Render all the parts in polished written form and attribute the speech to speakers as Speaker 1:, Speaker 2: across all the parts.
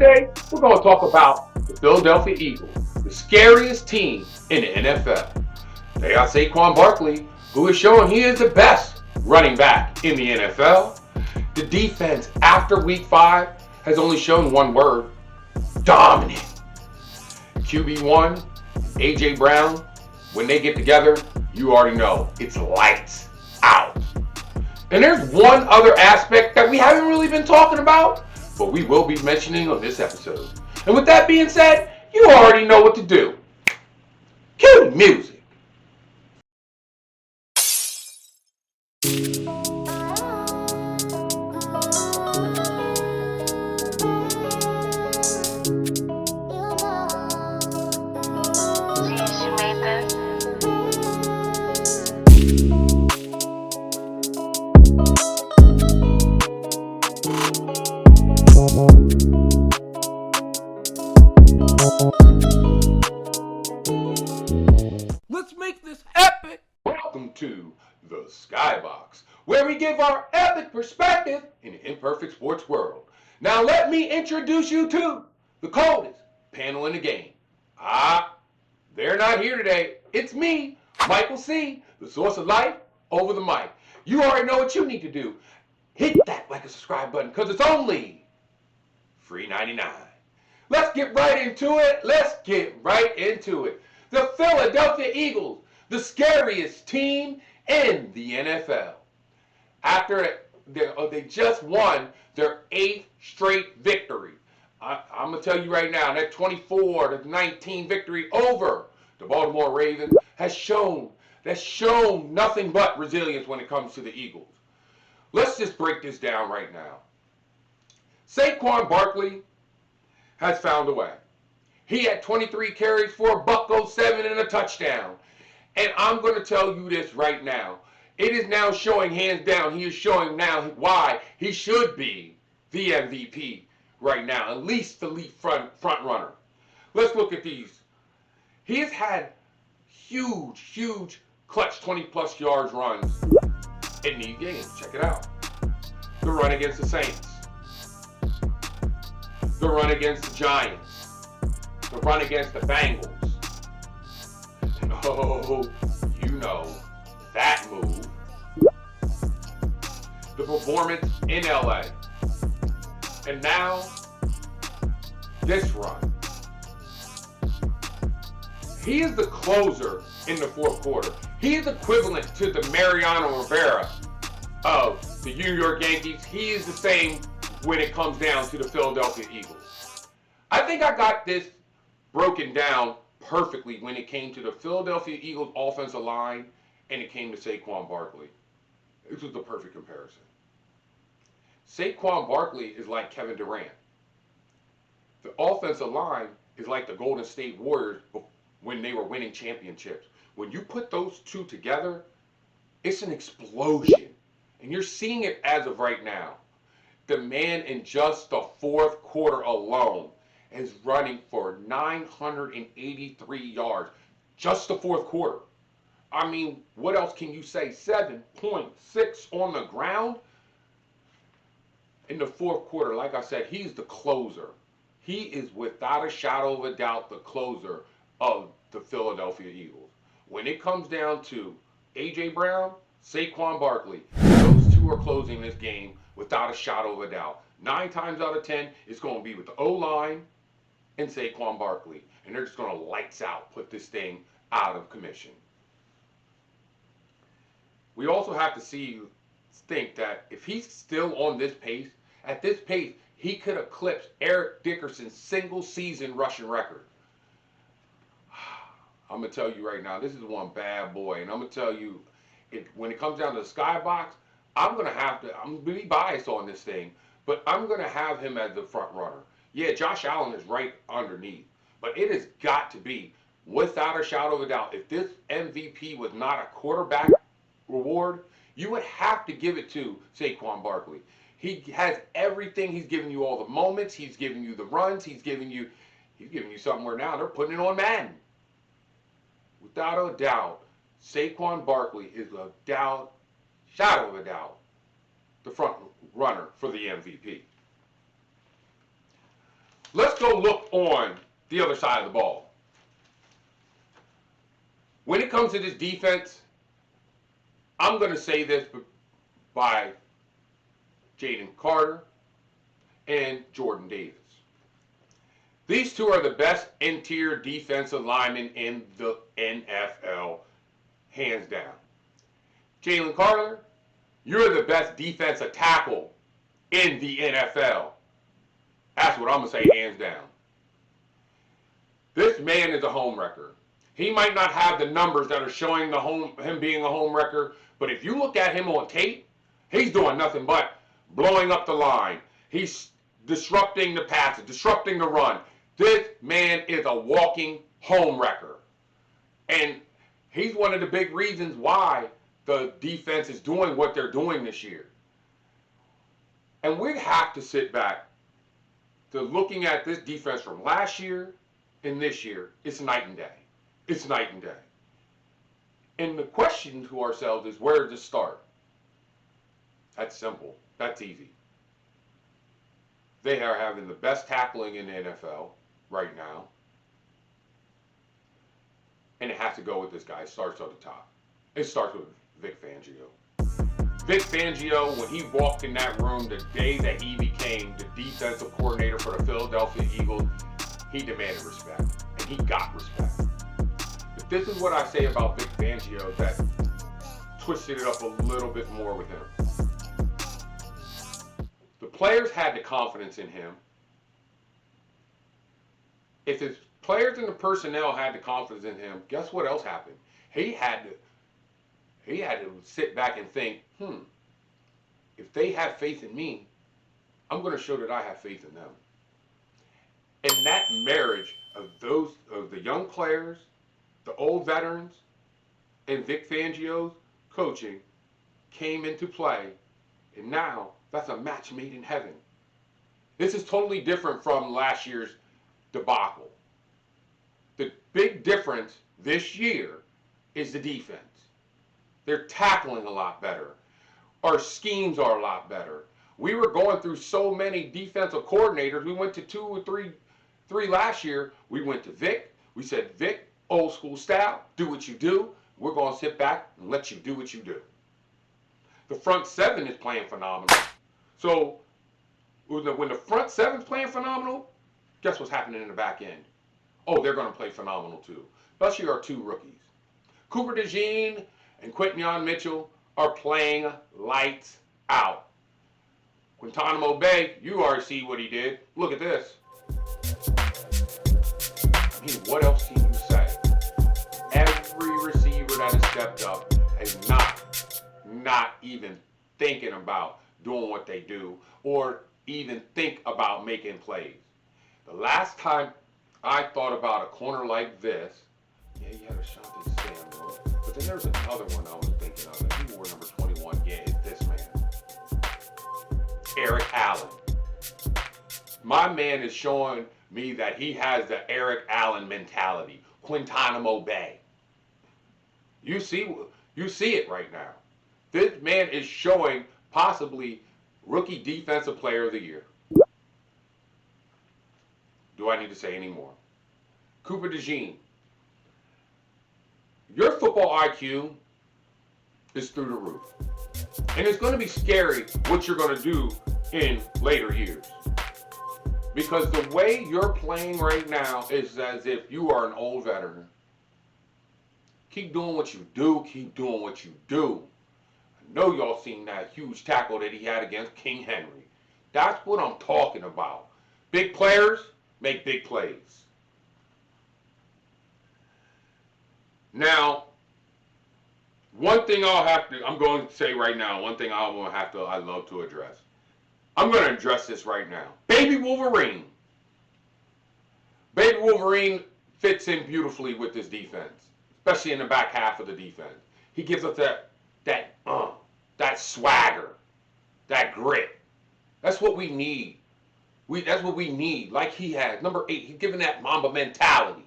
Speaker 1: today, we're going to talk about the Philadelphia Eagles, the scariest team in the NFL. They got Saquon Barkley, who is showing he is the best running back in the NFL. The defense after week 5 has only shown one word: dominant. QB1, AJ Brown, when they get together, you already know it's lights out. And there's one other aspect that we haven't really been talking about, but we will be mentioning on this episode. And with that being said, you already know what to do. Cue the music. Let's make this epic! Welcome to the Skybox, where we give our epic perspective in the imperfect sports world. Now let me introduce you to the coldest panel in the game. They're not here today. It's me, Michael C., the source of life, over the mic. You already know what you need to do. Hit that like and subscribe button, because it's only $3.99. Let's get right into it. The Philadelphia Eagles, the scariest team in the NFL. After they just won their 8th straight victory. I'm going to tell you right now, that 24-19 victory over the Baltimore Ravens has shown nothing but resilience when it comes to the Eagles. Let's just break this down right now. Saquon Barkley has found a way. He had 23 carries for $107 and a touchdown. And I'm going to tell you this right now. It is now showing hands down. He is showing now why he should be the MVP right now. At least the lead front runner. Let's look at these. He has had huge clutch 20-plus yards runs in these games. Check it out. The run against the Saints. The run against the Giants. The run against the Bengals. Oh, you know that move. The performance in LA. And now, this run. He is the closer in the fourth quarter. He is equivalent to the Mariano Rivera of the New York Yankees. He is the same when it comes down to the Philadelphia Eagles. I think I got this broken down perfectly when it came to the Philadelphia Eagles offensive line and it came to Saquon Barkley. This was the perfect comparison. Saquon Barkley is like Kevin Durant. The offensive line is like the Golden State Warriors when they were winning championships. When you put those two together, it's an explosion. And you're seeing it as of right now. The man in just the fourth quarter alone is running for 983 yards. Just the fourth quarter. I mean, what else can you say? 7.6 on the ground. In the fourth quarter, like I said, he's the closer. He is without a shadow of a doubt the closer of the Philadelphia Eagles. When it comes down to AJ Brown, Saquon Barkley, those two are closing this game without a shadow of a doubt. 9 times out of 10, it's going to be with the O-line and Saquon Barkley. And they're just going to lights out, put this thing out of commission. We also have to think that if he's still on this pace, at this pace, he could eclipse Eric Dickerson's single season rushing record. I'm going to tell you right now, this is one bad boy. And I'm going to tell you, when it comes down to the Skybox, I'm going to be biased on this thing, but I'm going to have him as the front runner. Yeah, Josh Allen is right underneath, but it has got to be, without a shadow of a doubt, if this MVP was not a quarterback reward, you would have to give it to Saquon Barkley. He has everything. He's giving you all the moments. He's giving you the runs. He's giving you something where now they're putting it on Madden. Without a doubt, Saquon Barkley is shadow of a doubt, the front runner for the MVP. let's go look on the other side of the ball. When it comes to this defense, I'm going to say this by Jaden Carter and Jordan Davis. These two are the best interior defensive linemen in the NFL, hands down. Jalen Carter, you're the best defensive tackle in the NFL. That's what I'm going to say, hands down. This man is a home wrecker. He might not have the numbers that are showing him being a home wrecker, but if you look at him on tape, he's doing nothing but blowing up the line. He's disrupting the passes, disrupting the run. This man is a walking home wrecker. And he's one of the big reasons why the defense is doing what they're doing this year. And we have to sit back to looking at this defense from last year and this year. It's night and day. It's night and day. And the question to ourselves is, where does it start? That's simple. That's easy. They are having the best tackling in the NFL right now. And it has to go with this guy. It starts at the top. It starts with Vic Fangio. Vic Fangio, when he walked in that room the day that he became the defensive coordinator for the Philadelphia Eagles, he demanded respect. And he got respect. But this is what I say about Vic Fangio that twisted it up a little bit more with him. The players had the confidence in him. If his players and the personnel had the confidence in him, guess what else happened? He had to sit back and think, if they have faith in me, I'm going to show that I have faith in them. And that marriage of the young players, the old veterans, and Vic Fangio's coaching came into play, and now that's a match made in heaven. This is totally different from last year's debacle. The big difference this year is the defense. They're tackling a lot better. Our schemes are a lot better. We were going through so many defensive coordinators. We went to two or three last year. We went to Vic. We said, Vic, old school style, do what you do. We're going to sit back and let you do what you do. The front seven is playing phenomenal. So when the front seven's playing phenomenal, guess what's happening in the back end? Oh, they're going to play phenomenal too. Especially our two rookies. Cooper DeJean and Quinyon Micheal are playing lights out. Guantanamo Bay, you already see what he did. Look at this. I mean, what else can you say? Every receiver that has stepped up is not even thinking about doing what they do or even think about making plays. The last time I thought about a corner like this, yeah, you had a Ashanti Samuel, but then there's another one I was thinking of, and he wore number 21. Yeah, it's this man. Eric Allen. My man is showing me that he has the Eric Allen mentality. Guantanamo Bay. You see it right now. This man is showing possibly Rookie Defensive Player of the Year. Do I need to say any more? Cooper DeJean. Your football IQ is through the roof. And it's going to be scary what you're going to do in later years. Because the way you're playing right now is as if you are an old veteran. Keep doing what you do. Keep doing what you do. I know y'all seen that huge tackle that he had against King Henry. That's what I'm talking about. Big players make big plays. Now, one thing I'm going to say right now, one thing I love to address. I'm going to address this right now. Baby Wolverine. Baby Wolverine fits in beautifully with this defense, especially in the back half of the defense. He gives us that swagger, that grit. That's what we need. That's what we need. Like he has. Number 8, he's giving that Mamba mentality.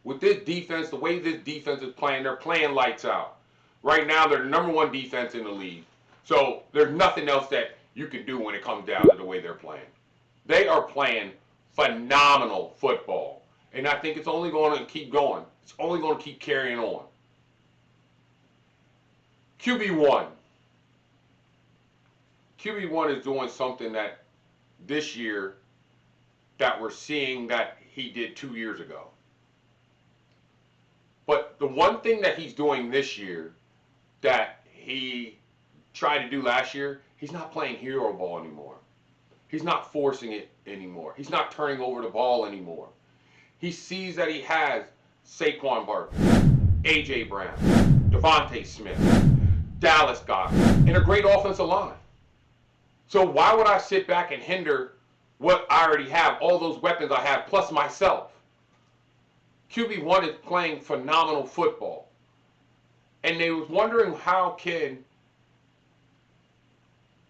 Speaker 1: With this defense, the way this defense is playing, they're playing lights out. Right now, they're the number 1 defense in the league. So there's nothing else that you can do when it comes down to the way they're playing. They are playing phenomenal football. And I think it's only going to keep going. It's only going to keep carrying on. QB1. QB1 is doing something that this year that we're seeing that he did 2 years ago. But the one thing that he's doing this year that he tried to do last year, he's not playing hero ball anymore. He's not forcing it anymore. He's not turning over the ball anymore. He sees that he has Saquon Barkley, A.J. Brown, Devontae Smith, Dallas Goedert, and a great offensive line. So why would I sit back and hinder what I already have, all those weapons I have, plus myself? QB1 is playing phenomenal football. And they was wondering how can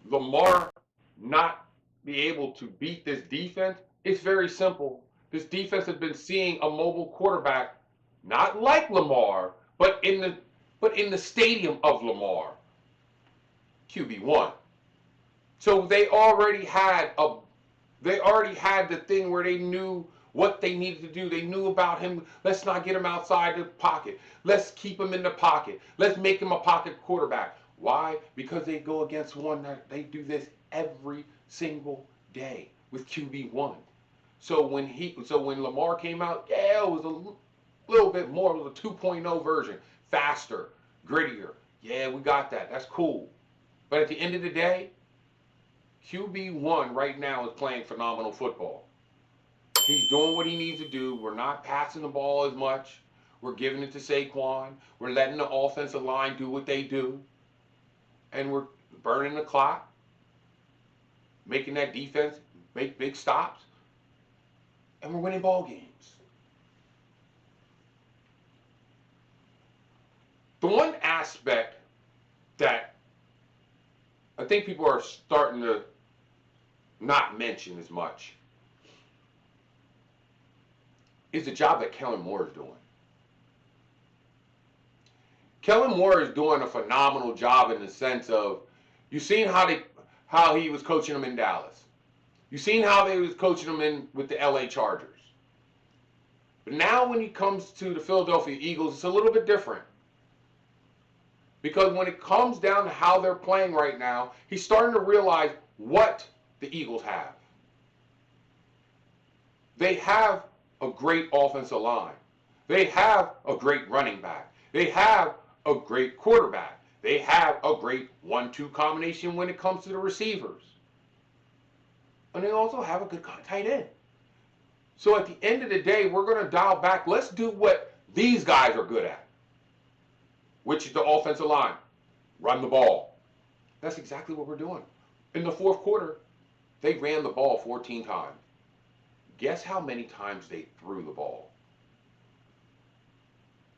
Speaker 1: Lamar not be able to beat this defense. It's very simple. This defense has been seeing a mobile quarterback, not like Lamar, but in the stadium of Lamar. QB1. So they already had the thing where they knew what they needed to do. They knew about him. Let's not get him outside the pocket. Let's keep him in the pocket. Let's make him a pocket quarterback. Why? Because they go against one that they do this every single day with QB1. So when Lamar came out, yeah, it was a little bit more. It was a 2.0 version, faster, grittier. Yeah, we got that. That's cool. But at the end of the day, QB1 right now is playing phenomenal football. He's doing what he needs to do. We're not passing the ball as much. We're giving it to Saquon. We're letting the offensive line do what they do. And we're burning the clock, making that defense make big stops, and we're winning ball games. The one aspect that I think people are starting to not mention as much is the job that Kellen Moore is doing. Kellen Moore is doing a phenomenal job in the sense of, you've seen how he was coaching them in Dallas. You've seen how they was coaching them with the LA Chargers. But now when he comes to the Philadelphia Eagles, it's a little bit different. Because when it comes down to how they're playing right now, he's starting to realize what the Eagles have. They have a great offensive line. They have a great running back. They have a great quarterback. They have a great 1-2 combination when it comes to the receivers. And they also have a good tight end. So at the end of the day, we're going to dial back. Let's do what these guys are good at, which is the offensive line. Run the ball. That's exactly what we're doing. In the fourth quarter, they ran the ball 14 times. Guess how many times they threw the ball?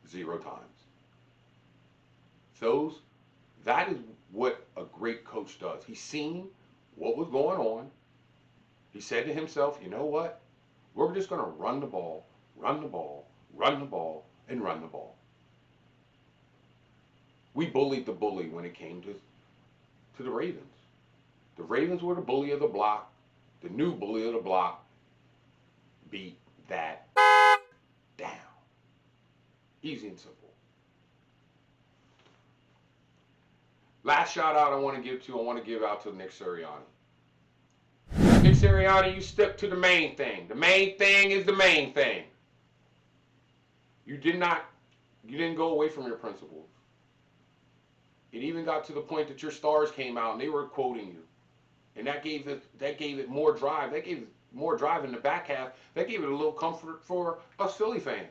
Speaker 1: 0 times. That is what a great coach does. He's seen what was going on. He said to himself, you know what? We're just going to run the ball, run the ball, run the ball, and run the ball. We bullied the bully when it came to the Ravens. The Ravens were the bully of the block. The new bully of the block beat that down. Easy and simple. Last shout out I want to give out to Nick Sirianni. Nick Sirianni, you stick to the main thing. The main thing is the main thing. You didn't go away from your principles. It even got to the point that your stars came out and they were quoting you. And that gave it more drive. That gave it more drive in the back half. That gave it a little comfort for us Philly fans.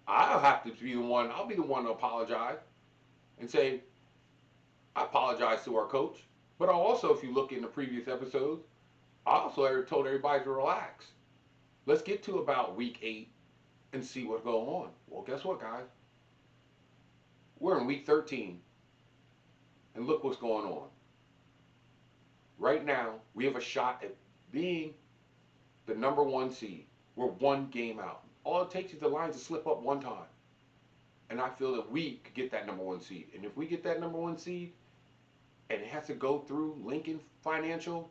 Speaker 1: I'll be the one to apologize and say, I apologize to our coach. But I also, if you look in the previous episodes, I also told everybody to relax. Let's get to about week 8 and see what's going on. Well, guess what, guys? We're in week 13. And look what's going on. Right now, we have a shot at being the number 1 seed. We're 1 game out. All it takes is the Lions to slip up 1 time. And I feel that we could get that number 1 seed. And if we get that number 1 seed, and it has to go through Lincoln Financial,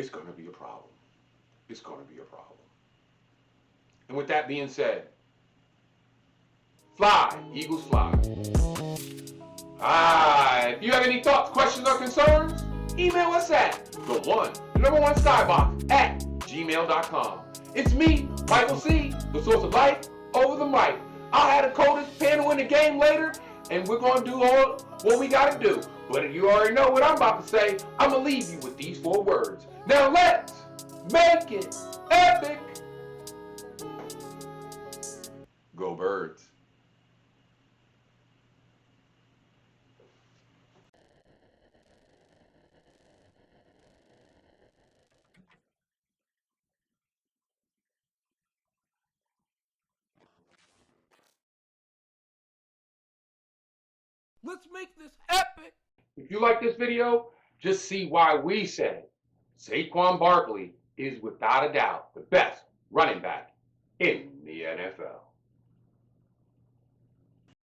Speaker 1: it's going to be a problem. It's going to be a problem. And with that being said, fly, Eagles fly. If you have any thoughts, questions, or concerns, email us at the1skybox at gmail.com. It's me, Michael C., the source of life over the mic. I'll have the coldest panel in the game later, and we're going to do all what we got to do. But you already know what I'm about to say. I'm going to leave you with these 4 words. Now let's make it epic. Go Birds. Let's make this epic. If you like this video, just see why we said Saquon Barkley is without a doubt the best running back in the NFL.